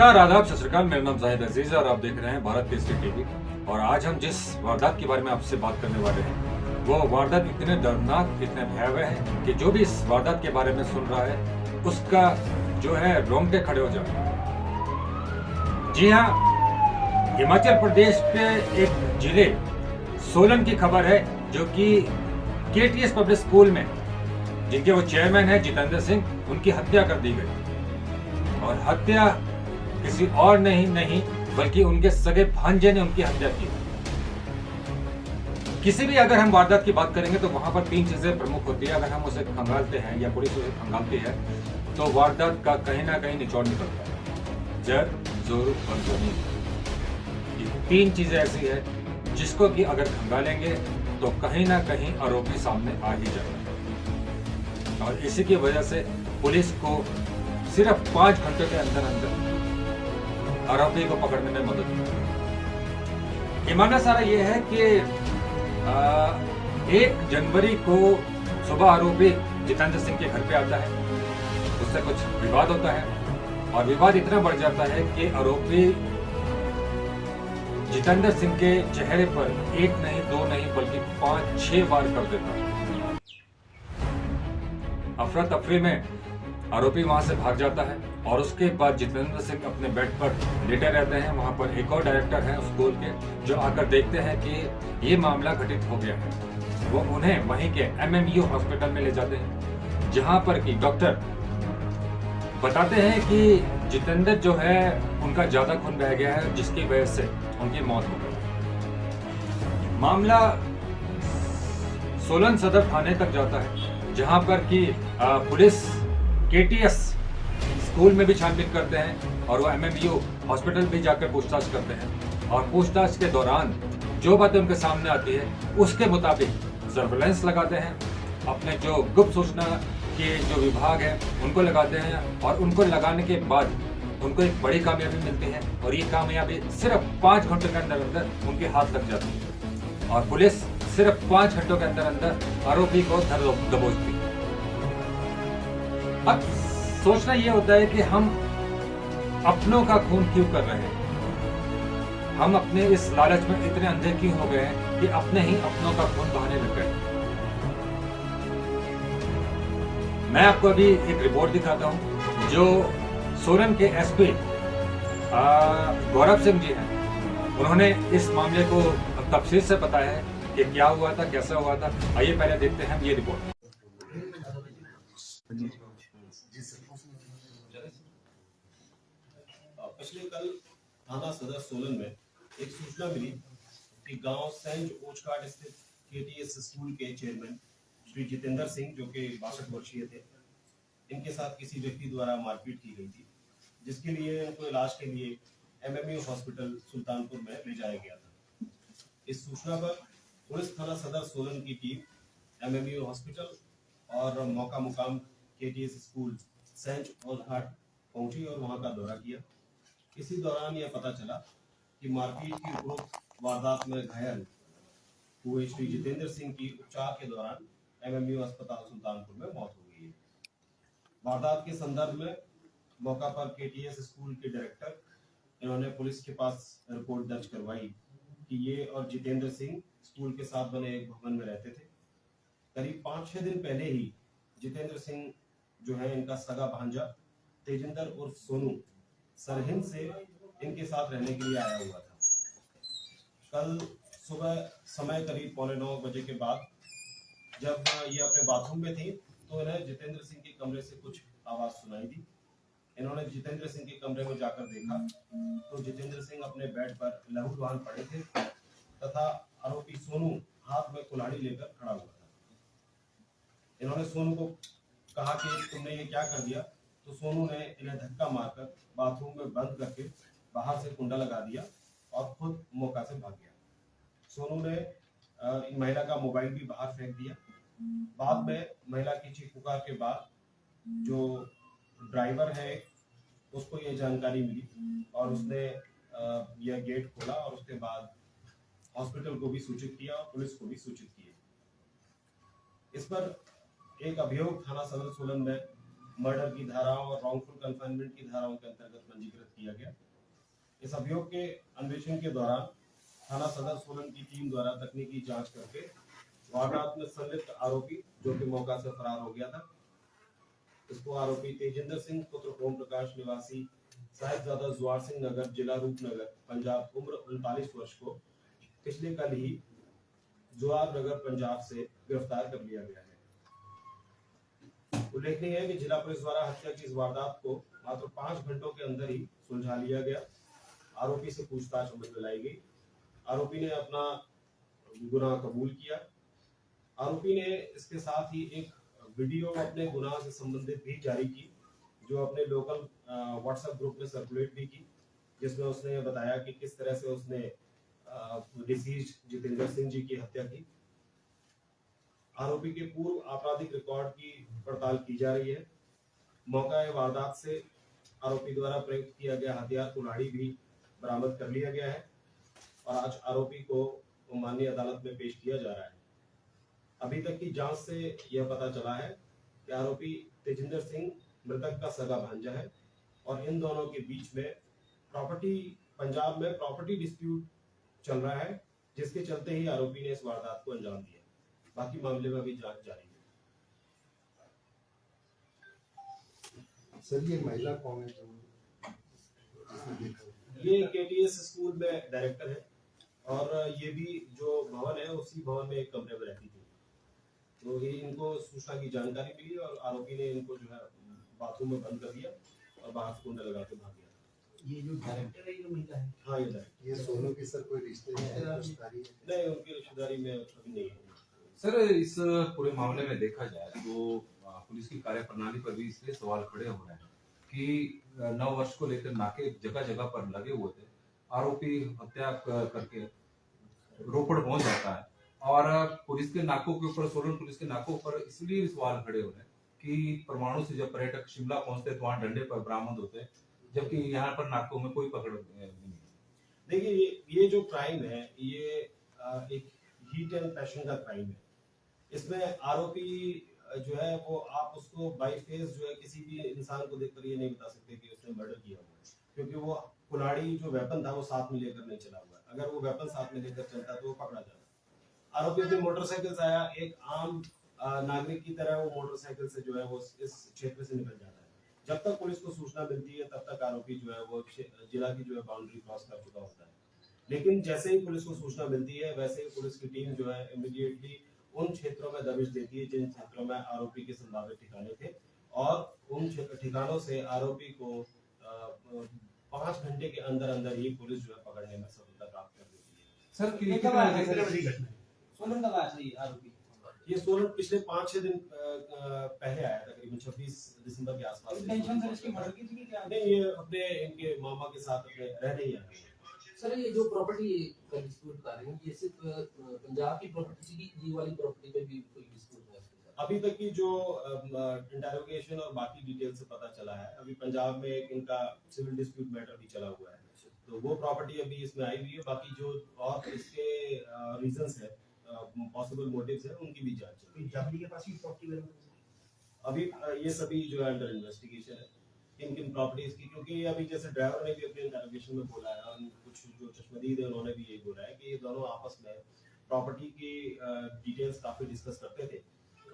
नमस्कार, आदाब, सत श्री अकाल। मेरा नाम जाहिद अजीज है और आप देख रहे हैं भारत केसरी टीवी। और आज हम जिस वारदात के बारे में आपसे बात करने वाले हैं वो वारदात इतने दर्दनाक, इतने भयावह है कि जो भी इस वारदात के बारे में सुन रहा है उसका जो है रोंगटे खड़े हो जाए। जी हाँ, हिमाचल प्रदेश के एक जिले सोलन की खबर है, जो कि केटीएस पब्लिक स्कूल में जिनके वो चेयरमैन है जितेंद्र सिंह, उनकी हत्या कर दी गई। और हत्या किसी और नहीं बल्कि उनके सगे भांजे ने उनकी हत्या की। किसी भी अगर हम वारदात की बात करेंगे तो वहां पर तीन चीजें प्रमुख होती है। अगर हम उसे खंगालते हैं या पुलिस उसे खंगालती है तो वारदात का कहीं ना कहीं निचोड़ निकलता है। जड़, जोर और जमीन, ये तीन चीजें ऐसी है जिसको कि अगर खंगालेंगे तो कहीं ना कहीं आरोपी सामने आ ही जाएगा। और इसी की वजह से पुलिस को सिर्फ 5 घंटे के अंदर अंदर आरोपी को पकड़ने में मदद मिली। मामला सारा ये है कि 1 जनवरी को सुबह आरोपी जितेंद्र सिंह के घर पे आता है, उससे कुछ विवाद होता है और विवाद इतना बढ़ जाता है कि आरोपी जितेंद्र सिंह के चेहरे पर 1 नहीं 2 नहीं बल्कि 5-6 बार कर देता है। अफरा तफरी में आरोपी वहां से भाग जाता है और उसके बाद जितेंद्र सिंह अपने बेड पर लेटे रहते हैं। वहां पर एक और डायरेक्टर हैं स्कूल के, जो आकर देखते हैं कि ये मामला घटित हो गया है। वो उन्हें वहीं के MMU हॉस्पिटल में ले जाते हैं, जहां पर कि डॉक्टर बताते हैं कि जितेंद्र जो है उनका ज्यादा खून बह गया है, जिसकी वजह से उनकी मौत हो गई। मामला सोलन सदर थाने तक जाता है, जहां पर कि पुलिस केटीएस स्कूल में भी छानबीन करते हैं और वो MMU हॉस्पिटल भी जाकर पूछताछ करते हैं। और पूछताछ के दौरान जो बातें उनके सामने आती है उसके मुताबिक सर्वेलेंस लगाते हैं, अपने जो गुप्त सूचना के जो विभाग है उनको लगाते हैं। और उनको लगाने के बाद उनको एक बड़ी कामयाबी मिलती है और ये कामयाबी सिर्फ 5 घंटों के अंदर अंदर उनके हाथ लग जाती है और पुलिस सिर्फ 5 घंटों के अंदर अंदर आरोपी को धर दबोचती है। अब सोचना यह होता है कि हम अपनों का खून क्यों कर रहे हैं, हम अपने इस लालच में इतने अंधे क्यों हो गए हैं कि अपने ही अपनों का खून बहाने लग गए। मैं आपको अभी एक रिपोर्ट दिखाता हूं जो सोलन के SP गौरव सिंह जी हैं। उन्होंने इस मामले को तफसील से बताया है कि क्या हुआ था, कैसा हुआ था। आइए पहले देखते हैं ये रिपोर्ट। पिछले कल थाना सदर सोलन में एक सूचना मिली कि गांव सेंट ओचकाट स्थित केटीएस स्कूल के चेयरमैन श्री जितेंद्र सिंह, जो कि 62 वर्षीय थे, इनके साथ किसी व्यक्ति द्वारा मारपीट की गई थी, जिसके लिए उनको इलाज के लिए MMU हॉस्पिटल सुल्तानपुर में ले जाया गया था। इस सूचना पर पुलिस थाना सदर सोलन की टीम MMU हॉस्पिटल और मौका मुकाम केटीएस स्कूल सेंट ओचकाट पहुंची और वहां का दौरा किया। इसी दौरान यह पता चला कि मारपीट की उपरोक्त वारदात में घायल हुए श्री जितेंद्र सिंह की उपचार के दौरान MMU अस्पताल सुल्तानपुर में मौत हो गई है। वारदात के संदर्भ में मौका पर केटीएस स्कूल के डायरेक्टर इन्होंने पुलिस के पास रिपोर्ट दर्ज करवाई कि ये और जितेंद्र सिंह स्कूल के साथ बने एक भवन में रहते थे। करीब 5-6 दिन पहले ही जितेंद्र सिंह जो है इनका सगा भांजा तेजिंदर उर्फ सोनू सरहिंद से इनके साथ रहने के लिए आया हुआ था। कल सुबह समय करीब 8:45 बजे के बाद जब ये अपने बाथरूम में थी तो इन्हें जितेंद्र सिंह के कमरे से कुछ आवाज सुनाई दी। इन्होंने जितेंद्र सिंह के कमरे में जाकर देखा तो जितेंद्र सिंह अपने बेड पर लहूलुहान पड़े थे तथा आरोपी सोनू हाथ में कुल्हाड़ी लेकर खड़ा हुआ था। इन्होंने सोनू को कहा कि तुमने ये क्या कर दिया, तो सोनू ने इन्हें धक्का मारकर बाथरूम में बंद करके बाहर से कुंडा लगा दिया और खुद मौका से भाग गया। सोनू ने महिला का मोबाइल भी बाहर फेंक दिया। बाद में महिला की चीख पुकार के बाद जो ड्राइवर है उसको ये जानकारी मिली और उसने यह गेट खोला और उसके बाद हॉस्पिटल को भी सूचित किया और पुलिस को भी सूचित किया। इस पर एक अभियोग थाना सदर सोलन में मर्डर की धाराओं और रॉन्गफुल कन्फाइनमेंट की धाराओं के अंतर्गत पंजीकृत किया गया। इस अभियोग के अन्वेषण के दौरान थाना सदर सोलन की टीम द्वारा तकनीकी जांच करके वारदात में संलिप्त आरोपी जो कि मौका से फरार हो गया था, इसको आरोपी तेजिंदर सिंह पुत्र ओम प्रकाश निवासी साहिबजादा जुआर सिंह नगर जिला रूपनगर पंजाब उम्र 39 वर्ष को पिछले कल ही जुआर नगर पंजाब से गिरफ्तार कर लिया गया है। उल्लेखनीय है कि जिला पुलिस द्वारा हत्या की इस वारदात को मात्र 5 घंटों के अंदर ही सुलझा लिया गया। आरोपी से पूछताछ अमल में लाई गई। आरोपी ने अपना गुनाह कबूल किया। आरोपी ने इसके साथ ही एक वीडियो अपने गुनाह से संबंधित भी जारी की, जो अपने लोकल व्हाट्सएप ग्रुप में सर्कुलेट भी की, जिसमें उसने बताया कि किस तरह से उसने डिसीज्ड जितेंद्र सिंह जी की हत्या की। आरोपी के पूर्व आपराधिक रिकॉर्ड की पड़ताल की जा रही है। मौका वारदात से आरोपी द्वारा प्रयुक्त किया गया हथियार कुल्हाड़ी भी बरामद कर लिया गया है और आज आरोपी को माननीय अदालत में पेश किया जा रहा है। अभी तक की जांच से यह पता चला है कि आरोपी तेजिंदर सिंह मृतक का सगा भांजा है और इन दोनों के बीच में पंजाब में प्रॉपर्टी डिस्प्यूट चल रहा है, जिसके चलते ही आरोपी ने इस वारदात को अंजाम दिया। बाकी मामले में अभी जांच जारी है। सर ये महिला कौन है जो जिसने देखा? ये केटीएस स्कूल में डायरेक्टर है और ये भी जो भवन है उसी भवन में एक कमरे में रहती थी। तो ये इनको सूचना की जानकारी मिली और आरोपी ने इनको जो है बाथरूम में बंद कर दिया और बाहर से कुंडा लगा के भाग गया। ये जो डायरेक्टर है ये महिला है? हाँ ये डायरेक्टर। ये सोनू की सर कोई रिश्तेदारी है? नहीं, उनकी रिश्तेदारी में अभी नहीं है। सर इस पूरे मामले में देखा जाए तो पुलिस की कार्यप्रणाली पर भी इसलिए सवाल खड़े हो रहे हैं कि 9 वर्ष को लेकर नाके जगह जगह पर लगे हुए थे। आरोपी हत्या करके रोपड़ पहुंच जाता है और पुलिस के नाकों के ऊपर, सोलन पुलिस के नाकों पर इसलिए सवाल खड़े हो रहे हैं कि परमाणु से जब पर्यटक शिमला पहुंचते हैं तो वहां डंडे पर बरामद होते हैं, जबकि यहाँ पर नाकों में कोई पकड़ नहीं। देखिए ये जो क्राइम है ये एक हीट एंड पैशन का क्राइम है। इसमें आरोपी जो है वो आप उसको बाई फेस जो है किसी भी इंसान को देखकर ये नहीं बता सकते कि उसने मर्डर किया हुआ है, क्योंकि वो कुल्हाड़ी जो वेपन था वो साथ में लेकर नहीं चला हुआ है। अगर वो वेपन साथ में लेकर चलता तो वो पकड़ा जाता। आरोपी अपने मोटरसाइकिल से आया, एक आम नागरिक की तरह वो मोटरसाइकिल से जो है वो इस क्षेत्र से निकल जाता है। जब तक पुलिस को सूचना मिलती है तब तक आरोपी जो है वो जिला की जो है बाउंड्री क्रॉस कर चुका होता है। लेकिन जैसे ही पुलिस को सूचना मिलती है वैसे ही पुलिस की टीम जो है इमीडिएटली उन क्षेत्रों में दबिश देती है जिन क्षेत्रों में आरोपी के संभावित ठिकाने थे और उन ठिकानों से आरोपी को 5 घंटे के अंदर अंदर ही पुलिस जो है पकड़ने में सफलता प्राप्त कर देती है। सर सोलन का आया था ये आरोपी? ये सोलन पिछले 5-6 दिन पहले आया, तकरीबन 26 दिसंबर के आसपास। टेंशन सर इसकी मर्डर की थी कि क्या? नहीं, ये अपने इनके मामा के साथ अपने रहने ही आए। सर ये जो प्रॉपर्टी का डिस्प्यूट कर रहे हैं ये सिर्फ पंजाब की प्रॉपर्टी की ये वाली प्रॉपर्टी पे भी कोई डिस्प्यूट है? अभी तक की जो इंटरोगेशन और बाकी डिटेल से पता चला है, अभी पंजाब में एक इनका सिविल डिस्प्यूट मैटर भी चला हुआ है, तो वो प्रॉपर्टी अभी इसमें आई हुई है। बाकी जो और इसके रीजंस है, पॉसिबल मोटिव्स है, उनकी भी जांच चल रही है। जाफरी के पास ही प्रॉपर्टी अभी ये सभी जो है अंडर इन्वेस्टिगेशन है किन किन प्रॉपर्टीज की, क्योंकि अभी जैसे ड्राइवर ने भी अपने इंटरोगेशन में बोला है और कुछ जो चश्मदीद है उन्होंने भी यही बोला है कि ये दोनों आपस में प्रॉपर्टी की डिटेल्स काफी डिस्कस करते थे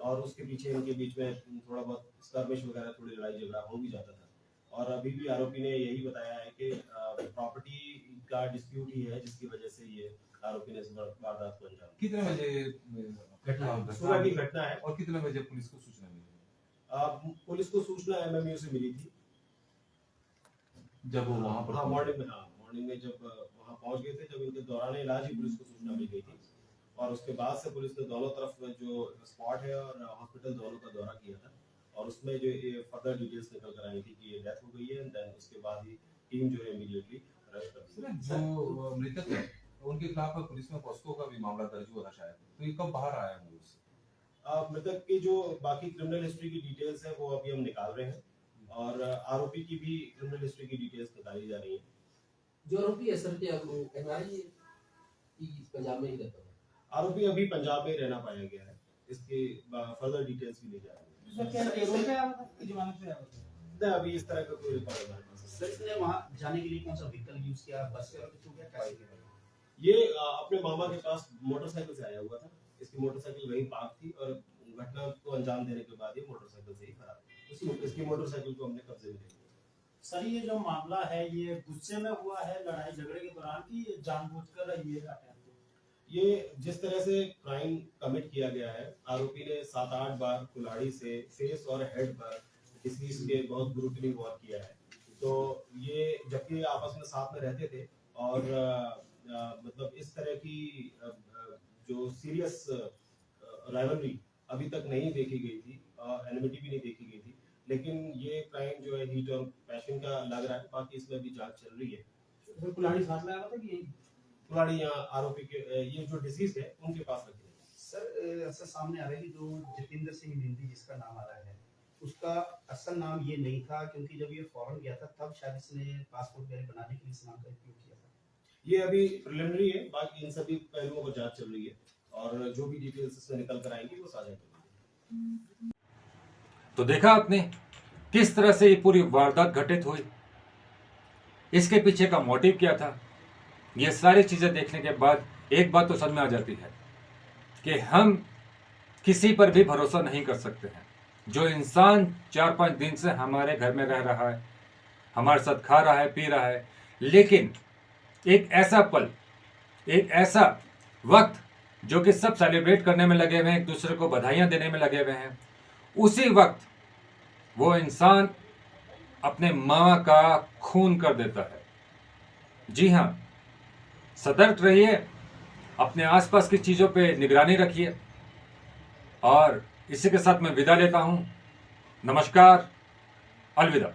और उसके पीछे इनके बीच में थोड़ा बहुत स्कर्मिश वगैरह, थोड़ी लड़ाई झगड़ा हो भी जाता था। और अभी भी आरोपी ने यही बताया है कि प्रॉपर्टी का डिस्प्यूट ही है जिसकी वजह से ये आरोपी ने इस वारदात को अंजाम दिया। कितने बजे सुबह की घटना है और कितने बजे पुलिस को सूचना मिली? पुलिस को सूचना एमएमयू से मिली थी जब वो वहां पर मॉर्निंग में जब वहां पहुंच गए थे, जब इनके दौरान इलाज ही पुलिस को सूचना मिल गई थी और उसके बाद से पुलिस ने दोनों तरफ जो स्पॉट है और हॉस्पिटल दोनों का दौरा किया था और उसमें जो ये फर्दर डिटेल्स निकल कर आई थी कि ये डेथ हो गई है एंड देन उसके बाद ही टीम जो है इमीडिएटली अरेस्ट कर दी। जो मृतक है उनके खिलाफ पुलिस में पॉस्को का भी मामला दर्ज हुआ था शायद, तो ये कब बाहर आया है? मृतक की जो बाकी क्रिमिनल हिस्ट्री की डिटेल्स है वो अभी हम निकाल रहे हैं और आरोपी की भी क्रिमिनल हिस्ट्री की डिटेल्स निकाली जा रही है। जो आरोपी है सर क्या वो एनआरआई की पंजाब में ही रहता है? आरोपी अभी पंजाब में रहना पाया गया है, इसके फर्दर डिटेल्स भी ली जा रही है। सर क्या पेरोल पे आया था कि जमानत पे आया था? नहीं, अभी इस तरह का कोई रिकॉर्ड हमारे पास है। सर इसने वहाँ जाने के लिए कौन सा व्हीकल यूज किया, बस के थ्रू क्या, कैसे किया? ये अपने मामा के पास मोटरसाइकिल से आया हुआ था। इसकी मोटरसाइकिल वहीं पार्क थी और घटना को अंजाम देने के बाद ये मोटरसाइकिल से ही फरार हुआ। इसकी मोटरसाइकिल को हमने कब्जे में ले लिया। सर ये जो मामला है ये गुस्से में हुआ है लड़ाई झगड़े के दौरान कि ये जानबूझकर ये अटैक हुआ? ये जिस तरह से क्राइम कमिट किया गया है, आरोपी ने 7-8 बार कुल्हाड़ी से फेस और हेड पर डिसीज के बहुत ब्रूटली वॉर किया है। तो ये जबकि आपस में साथ में रहते थे और मतलब इस तरह की जो सीरियस राइवलरी अभी तक नहीं देखी गई थी, एनिमिटी भी नहीं देखी गई थी, लेकिन ये क्राइम जो है हीट और पैशन का लग रहा है। बाकी इसमें भी जांच चल रही है। सर कुल्हाड़ी साथ लाया था कि यही? कुल्हाड़ी यहाँ आरोपी के ये जो डिसीज है उनके पास रखी है। सर ऐसा सामने आ रहा है कि जो जितेंद्र सिंह निंदी जिसका नाम आ रहा है, उसका असल नाम ये नहीं था, क्योंकि जब ये फॉरेन गया था तब शायद इसने पासपोर्ट वगैरह बनाने के लिए इस नाम का उपयोग किया था। ये अभी प्रिलिमिनरी है, बाकी इन सभी पहलुओं पर जांच चल रही है और जो भी डिटेल्स इसमें निकल कर आएंगी वो साझा करेंगे। तो देखा आपने किस तरह से ये पूरी वारदात घटित हुई, इसके पीछे का मोटिव क्या था। ये सारी चीजें देखने के बाद एक बात तो समझ में आ जाती है कि हम किसी पर भी भरोसा नहीं कर सकते हैं। जो इंसान 4-5 दिन से हमारे घर में रह रहा है, हमारे साथ खा रहा है, पी रहा है, लेकिन एक ऐसा पल, एक ऐसा वक्त जो कि सब सेलिब्रेट करने में लगे हुए हैं, एक दूसरे को बधाइयां देने में लगे हुए हैं, उसी वक्त वो इंसान अपने मामा का खून कर देता है। जी हाँ, सतर्क रहिए, अपने आसपास की चीज़ों पे निगरानी रखिए। और इसी के साथ मैं विदा लेता हूँ। नमस्कार, अलविदा।